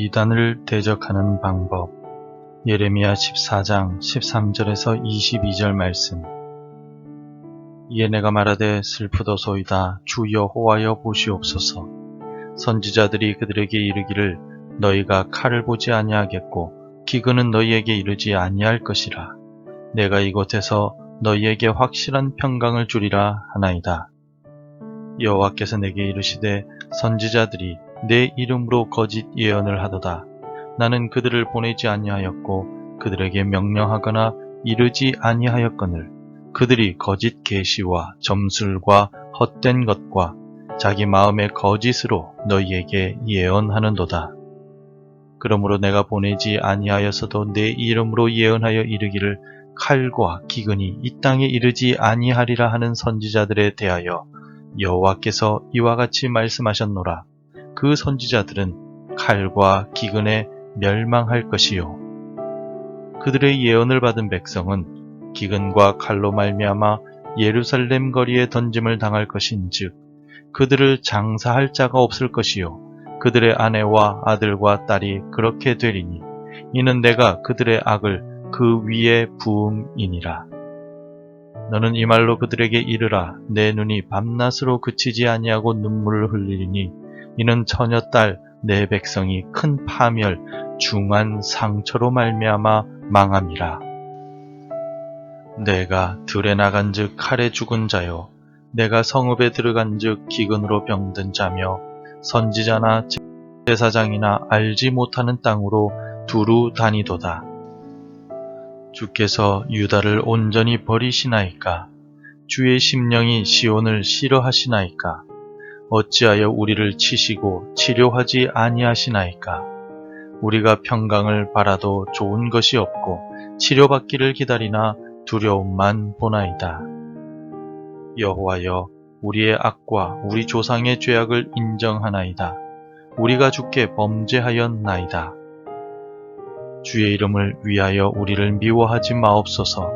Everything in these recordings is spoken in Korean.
이단을 대적하는 방법. 예레미야 14장 13절에서 22절 말씀. 이에 내가 말하되 슬프도소이다. 주 여호와여 보시옵소서. 선지자들이 그들에게 이르기를 너희가 칼을 보지 아니하겠고 기근은 너희에게 이르지 아니할 것이라. 내가 이곳에서 너희에게 확실한 평강을 주리라 하나이다. 여호와께서 내게 이르시되 선지자들이 내 이름으로 거짓 예언을 하도다. 나는 그들을 보내지 아니하였고 그들에게 명령하거나 이르지 아니하였거늘 그들이 거짓 계시와 점술과 헛된 것과 자기 마음의 거짓으로 너희에게 예언하는도다. 그러므로 내가 보내지 아니하였어도 내 이름으로 예언하여 이르기를 칼과 기근이 이 땅에 이르지 아니하리라 하는 선지자들에 대하여 여호와께서 이와 같이 말씀하셨노라. 그 선지자들은 칼과 기근에 멸망할 것이요. 그들의 예언을 받은 백성은 기근과 칼로 말미암아 예루살렘 거리에 던짐을 당할 것인즉 그들을 장사할 자가 없을 것이요. 그들의 아내와 아들과 딸이 그렇게 되리니 이는 내가 그들의 악을 그 위에 부음이니라. 너는 이 말로 그들에게 이르라. 내 눈이 밤낮으로 그치지 아니하고 눈물을 흘리리니 이는 처녀딸 내 백성이 큰 파멸 중한 상처로 말미암아 망함이라. 내가 들에 나간즉 칼에 죽은 자요 내가 성읍에 들어간즉 기근으로 병든 자며 선지자나 제사장이나 알지 못하는 땅으로 두루 다니도다. 주께서 유다를 온전히 버리시나이까? 주의 심령이 시온을 싫어하시나이까? 어찌하여 우리를 치시고 치료하지 아니하시나이까? 우리가 평강을 바라도 좋은 것이 없고 치료받기를 기다리나 두려움만 보나이다. 여호와여, 우리의 악과 우리 조상의 죄악을 인정하나이다. 우리가 주께 범죄하였나이다. 주의 이름을 위하여 우리를 미워하지 마옵소서.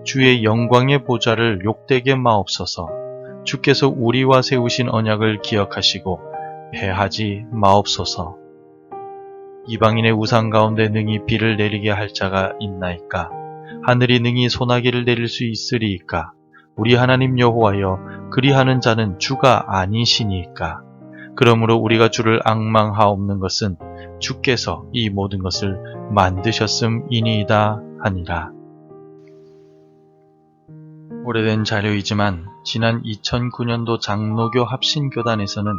주의 영광의 보좌를 욕되게 마옵소서. 주께서 우리와 세우신 언약을 기억하시고 패하지 마옵소서. 이방인의 우상 가운데 능히 비를 내리게 할 자가 있나이까? 하늘이 능히 소나기를 내릴 수 있으리이까? 우리 하나님 여호와여, 그리하는 자는 주가 아니시니까? 그러므로 우리가 주를 앙망하옵는 것은 주께서 이 모든 것을 만드셨음이니이다 하니라. 오래된 자료이지만 지난 2009년도 장로교 합신교단에서는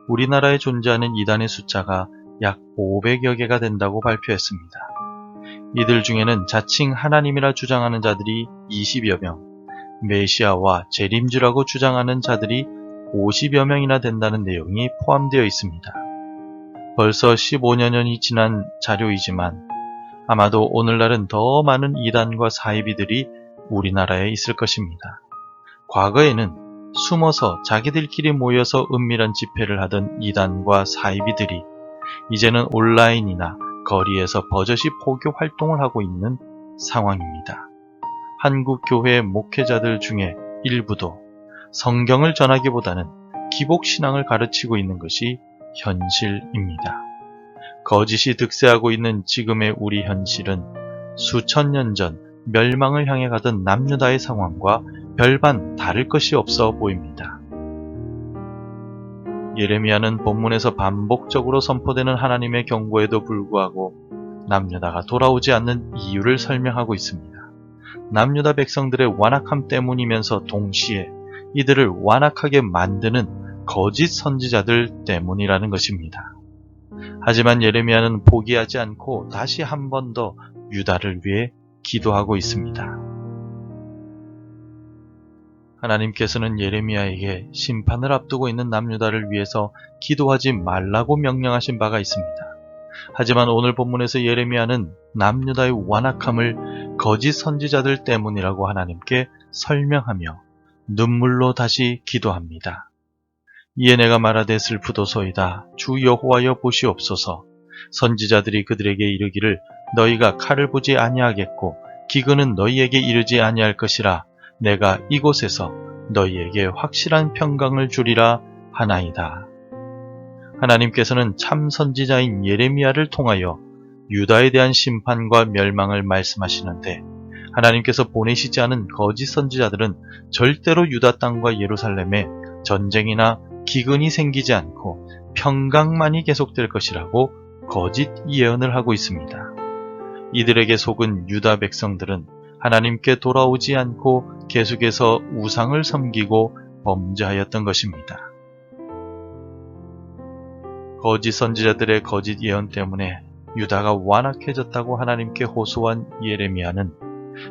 우리나라에 존재하는 이단의 숫자가 약 500여 개가 된다고 발표했습니다. 이들 중에는 자칭 하나님이라 주장하는 자들이 20여 명, 메시아와 재림주라고 주장하는 자들이 50여 명이나 된다는 내용이 포함되어 있습니다. 벌써 15년이 지난 자료이지만 아마도 오늘날은 더 많은 이단과 사이비들이 우리나라에 있을 것입니다. 과거에는 숨어서 자기들끼리 모여서 은밀한 집회를 하던 이단과 사이비들이 이제는 온라인이나 거리에서 버젓이 포교 활동을 하고 있는 상황입니다. 한국 교회 목회자들 중에 일부도 성경을 전하기보다는 기복신앙을 가르치고 있는 것이 현실입니다. 거짓이 득세하고 있는 지금의 우리 현실은 수천 년 전 멸망을 향해 가던 남유다의 상황과 별반 다를 것이 없어 보입니다. 예레미야는 본문에서 반복적으로 선포되는 하나님의 경고에도 불구하고 남유다가 돌아오지 않는 이유를 설명하고 있습니다. 남유다 백성들의 완악함 때문이면서 동시에 이들을 완악하게 만드는 거짓 선지자들 때문이라는 것입니다. 하지만 예레미야는 포기하지 않고 다시 한 번 더 유다를 위해 기도하고 있습니다. 하나님께서는 예레미야에게 심판을 앞두고 있는 남유다를 위해서 기도하지 말라고 명령하신 바가 있습니다. 하지만 오늘 본문에서 예레미야는 남유다의 완악함을 거짓 선지자들 때문이라고 하나님께 설명하며 눈물로 다시 기도합니다. 이에 내가 말하되 슬프도소이다. 주 여호와여 보시옵소서. 선지자들이 그들에게 이르기를 너희가 칼을 보지 아니하겠고 기근은 너희에게 이르지 아니할 것이라. 내가 이곳에서 너희에게 확실한 평강을 주리라 하나이다. 하나님께서는 참 선지자인 예레미야를 통하여 유다에 대한 심판과 멸망을 말씀하시는데, 하나님께서 보내시지 않은 거짓 선지자들은 절대로 유다 땅과 예루살렘에 전쟁이나 기근이 생기지 않고 평강만이 계속될 것이라고 거짓 예언을 하고 있습니다. 이들에게 속은 유다 백성들은 하나님께 돌아오지 않고 계속해서 우상을 섬기고 범죄하였던 것입니다. 거짓 선지자들의 거짓 예언 때문에 유다가 완악해졌다고 하나님께 호소한 예레미야는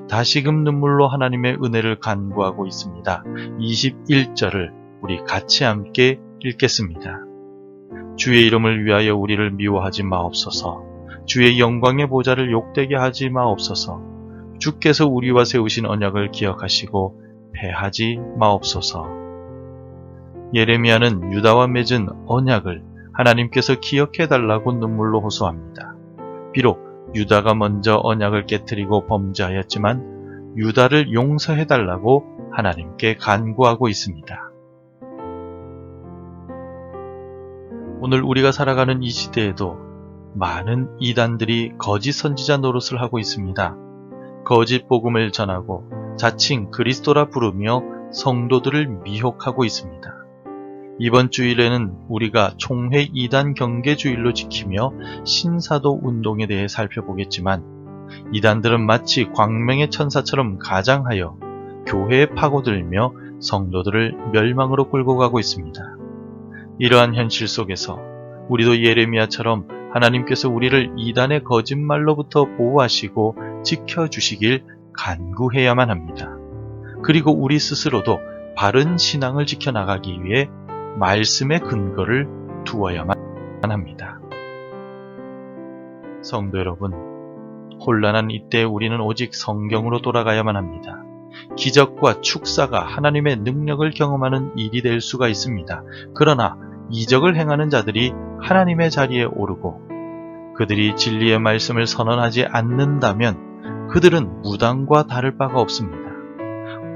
다시금 눈물로 하나님의 은혜를 간구하고 있습니다. 21절을 우리 같이 함께 읽겠습니다. 주의 이름을 위하여 우리를 미워하지 마옵소서. 주의 영광의 보좌를 욕되게 하지 마옵소서. 주께서 우리와 세우신 언약을 기억하시고 패하지 마옵소서. 예레미야는 유다와 맺은 언약을 하나님께서 기억해달라고 눈물로 호소합니다. 비록 유다가 먼저 언약을 깨뜨리고 범죄하였지만 유다를 용서해달라고 하나님께 간구하고 있습니다. 오늘 우리가 살아가는 이 시대에도 많은 이단들이 거짓 선지자 노릇을 하고 있습니다. 거짓 복음을 전하고 자칭 그리스도라 부르며 성도들을 미혹하고 있습니다. 이번 주일에는 우리가 총회 이단 경계주일로 지키며 신사도 운동에 대해 살펴보겠지만, 이단들은 마치 광명의 천사처럼 가장하여 교회에 파고들며 성도들을 멸망으로 끌고 가고 있습니다. 이러한 현실 속에서 우리도 예레미야처럼 하나님께서 우리를 이단의 거짓말로부터 보호하시고 지켜주시길 간구해야만 합니다. 그리고 우리 스스로도 바른 신앙을 지켜나가기 위해 말씀의 근거를 두어야만 합니다. 성도 여러분, 혼란한 이때 우리는 오직 성경으로 돌아가야만 합니다. 기적과 축사가 하나님의 능력을 경험하는 일이 될 수가 있습니다. 그러나 이적을 행하는 자들이 하나님의 자리에 오르고 그들이 진리의 말씀을 선언하지 않는다면 그들은 무당과 다를 바가 없습니다.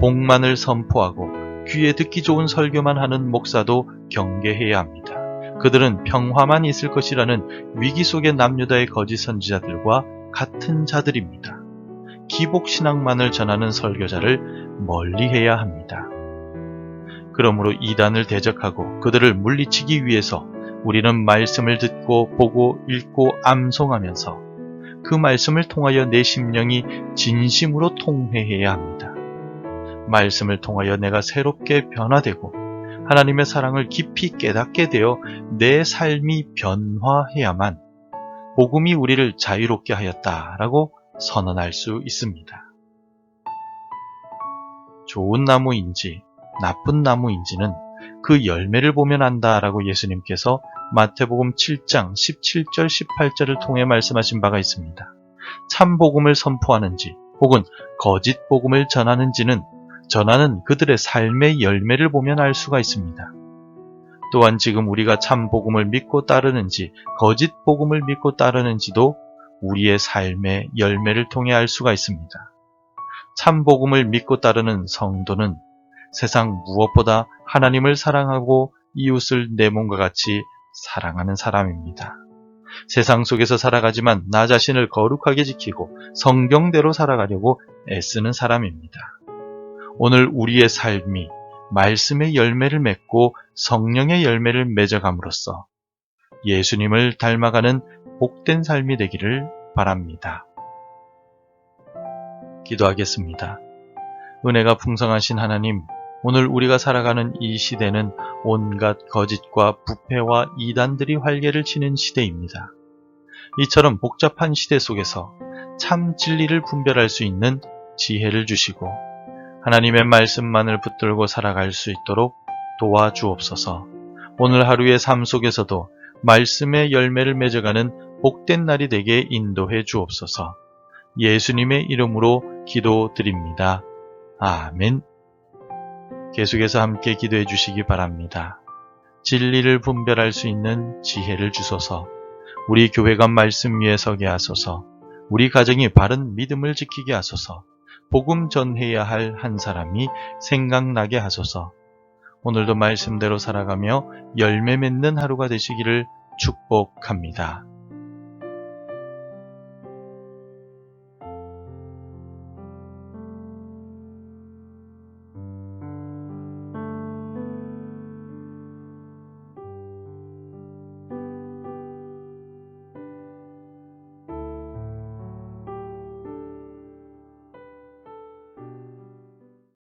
복만을 선포하고 귀에 듣기 좋은 설교만 하는 목사도 경계해야 합니다. 그들은 평화만 있을 것이라는 위기 속의 남유다의 거짓 선지자들과 같은 자들입니다. 기복신앙만을 전하는 설교자를 멀리해야 합니다. 그러므로 이단을 대적하고 그들을 물리치기 위해서 우리는 말씀을 듣고 보고 읽고 암송하면서 그 말씀을 통하여 내 심령이 진심으로 통회해야 합니다. 말씀을 통하여 내가 새롭게 변화되고 하나님의 사랑을 깊이 깨닫게 되어 내 삶이 변화해야만 복음이 우리를 자유롭게 하였다라고 선언할 수 있습니다. 좋은 나무인지 나쁜 나무인지는 그 열매를 보면 안다라고 예수님께서 마태복음 7장 17절 18절을 통해 말씀하신 바가 있습니다. 참 복음을 선포하는지 혹은 거짓 복음을 전하는지는 전하는 그들의 삶의 열매를 보면 알 수가 있습니다. 또한 지금 우리가 참 복음을 믿고 따르는지 거짓 복음을 믿고 따르는지도 우리의 삶의 열매를 통해 알 수가 있습니다. 참 복음을 믿고 따르는 성도는 세상 무엇보다 하나님을 사랑하고 이웃을 내 몸과 같이 사랑하는 사람입니다. 세상 속에서 살아가지만 나 자신을 거룩하게 지키고 성경대로 살아가려고 애쓰는 사람입니다. 오늘 우리의 삶이 말씀의 열매를 맺고 성령의 열매를 맺어감으로써 예수님을 닮아가는 복된 삶이 되기를 바랍니다. 기도하겠습니다. 은혜가 풍성하신 하나님, 오늘 우리가 살아가는 이 시대는 온갖 거짓과 부패와 이단들이 활개를 치는 시대입니다. 이처럼 복잡한 시대 속에서 참 진리를 분별할 수 있는 지혜를 주시고 하나님의 말씀만을 붙들고 살아갈 수 있도록 도와주옵소서. 오늘 하루의 삶 속에서도 말씀의 열매를 맺어가는 복된 날이 되게 인도해 주옵소서. 예수님의 이름으로 기도드립니다. 아멘. 계속해서 함께 기도해 주시기 바랍니다. 진리를 분별할 수 있는 지혜를 주소서. 우리 교회가 말씀 위에 서게 하소서. 우리 가정이 바른 믿음을 지키게 하소서. 복음 전해야 할 한 사람이 생각나게 하소서. 오늘도 말씀대로 살아가며 열매 맺는 하루가 되시기를 축복합니다.